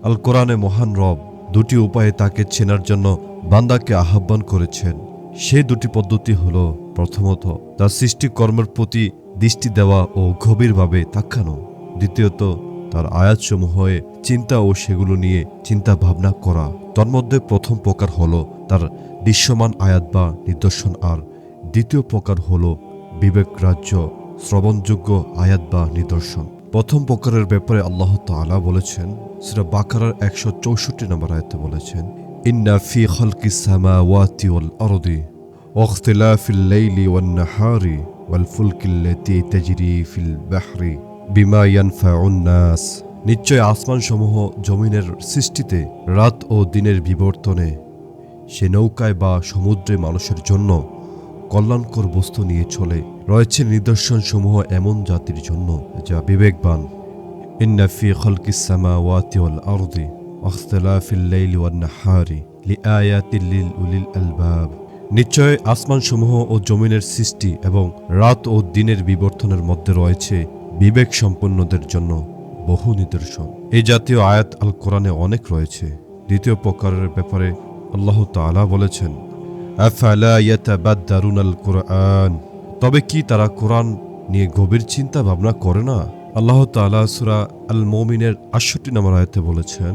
আল কোরআনে মহান রব দুটি উপায়ে তাকে চেনার জন্য বান্দাকে আহ্বান করেছেন। সে দুটি পদ্ধতি হল, প্রথমত তার সৃষ্টিকর্মের প্রতি দৃষ্টি দেওয়া ও গভীরভাবে তাকানো, দ্বিতীয়ত তার আয়াতসমূহে চিন্তা ও সেগুলো নিয়ে চিন্তা ভাবনা করা। তন্মধ্যে প্রথম প্রকার হল তার দৃশ্যমান আয়াত বা নিদর্শন, আর দ্বিতীয় প্রকার হল বিবেকরাজ্য শ্রবণযোগ্য আয়াত বা নিদর্শন। প্রথম প্রকারের ব্যাপারে আল্লাহ তাআলা বলেছেন, সূরা বাকারার 164 নম্বর আয়াতে বলেছেন, ইন্না ফি খালকিস সামাওয়াতি ওয়াল আরদি ওয়াখতিলাফিল লাইলি ওয়ান নাহারি ওয়াল ফুলকিল্লাতী তাজরি ফিল বাহরি বিমা ইয়ানফাউন নাস। নিশ্চয় আসমানসমূহ জমিনের সৃষ্টিতে, রাত ও দিনের বিবর্তনে, সে নৌকায় বা সমুদ্রে মানুষের জন্য কল্যাণকর বস্তু নিয়ে চলে, রয়েছে নিদর্শনসমূহ এমন জাতির জন্য যা বিবেকবান। ইন্না ফি খালকিস সামাওয়াতি ওয়াল আরদি ওয়াখতিলাফিল লাইলি ওয়ান নাহারি লিআয়াতিল লিল উলিল আলবাব। নিশ্চয় আসমানসমূহ ও জমিনের সৃষ্টি এবং রাত ও দিনের বিবর্তনের মধ্যে রয়েছে বিবেক সম্পন্নদের জন্য বহু নিদর্শন। এই জাতীয় আয়াত আল কোরআনে অনেক রয়েছে। দ্বিতীয় প্রকারের ব্যাপারে আল্লাহ তাআলা বলেছেন, আফালা ইয়াতাবাদদারুনাল কুরআন, তবে কি তারা কোরআন নিয়ে গভীর চিন্তা ভাবনা করে না? আল্লাহ তাআলা সূরা আল মুমিনের 68 নম্বর আয়াতে বলেছেন,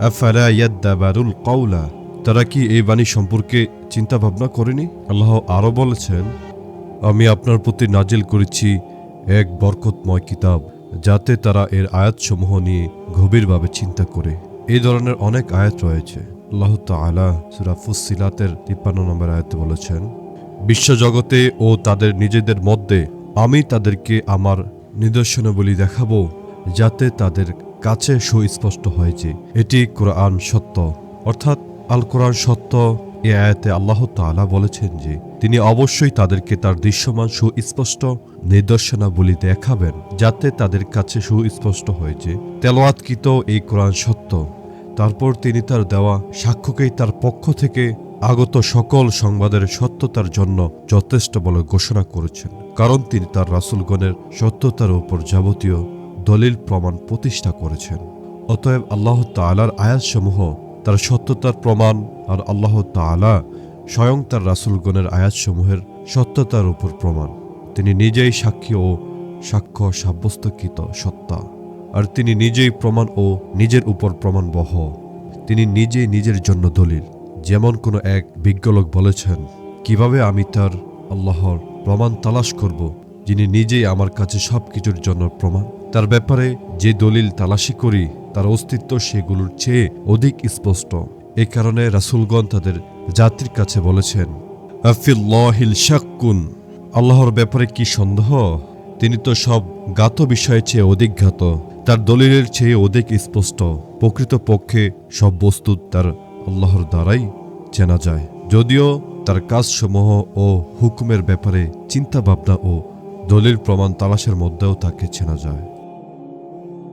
আফালা ইয়াদাবারুল কওলা, তারা কি এই বাণী সম্পর্কে চিন্তা ভাবনা করেনি? আল্লাহ আরো বলেছেন, আমি আপনার প্রতি নাজিল করেছি এক বরকতময় কিতাব, যাতে তারা এর আয়াতসমূহ নিয়ে গভীরভাবে চিন্তা করে। এই ধরনের অনেক আয়াত রয়েছে। আল্লাহ তাআলা সূরা ফুসসিলাতের 53 নম্বর আয়াতে বলেছেন, বিশ্বজগতে ও তাদের নিজেদের মধ্যে আমি তাদেরকে আমার নিদর্শনাবলী দেখাবো, যাতে তাদের কাছে সুস্পষ্ট হয় যে এটি কোরআন সত্য, অর্থাৎ আল কোরআন সত্য। এ আয়াতে আল্লাহ তাআলা বলেছেন যে তিনি অবশ্যই তাদেরকে তার দৃশ্যমান সুস্পষ্ট নিদর্শনাবলী দেখাবেন, যাতে তাদের কাছে সুস্পষ্ট হয় যে তেলাওয়াতকৃত এই কোরআন সত্য। তারপর তিনি তার দেওয়া সাক্ষ্যকেই তার পক্ষ থেকে আগত সকল সংবাদের সত্যতার জন্য যথেষ্ট বলে ঘোষণা করেছেন, কারণ তিনি তার রাসূলগণের সত্যতার উপর যাবতীয় দলিল প্রমাণ প্রতিষ্ঠা করেছেন। অতএব আল্লাহ তাআলার আয়াতসমূহ তার সত্যতার প্রমাণ, আর আল্লাহ তাআলা স্বয়ং তার রাসূলগণের আয়াতসমূহের সত্যতার উপর প্রমাণ। তিনি নিজেই সাক্ষী ও সাক্ষ্য সাব্যস্তকৃত সত্তা, আর তিনি নিজেই প্রমাণ ও নিজের উপর প্রমাণবহ। তিনি নিজেই নিজের জন্য দলিল। যেমন কোনো এক বিজ্ঞ লোক বলেছেন, কিভাবে আমি তার আল্লাহর প্রমাণ তালাশ করব, যিনি নিজেই আমার কাছে সবকিছুর জন্য প্রমাণ? তার ব্যাপারে যে দলিল তালাশি করি তার অস্তিত্ব সেগুলোর চেয়ে অধিক স্পষ্ট। এ কারণে রাসূলগণ তাদের জাতির কাছে বলেছেন, আফিল্লাহিল শাক্কুন, আল্লাহর ব্যাপারে কি সন্দেহ? তিনি তো সব জ্ঞাত বিষয়ের চেয়ে অধিক জ্ঞাত, তার দলিলের চেয়ে অধিক স্পষ্ট। প্রকৃতপক্ষে সব বস্তু তার আল্লাহর দ্বারাই চেনা যায়, যদিও তার কাজসমূহ ও হুকুমের ব্যাপারে চিন্তা ভাবনা ও দলিল প্রমাণ তালাশের মধ্যেও তাকে চেনা যায়।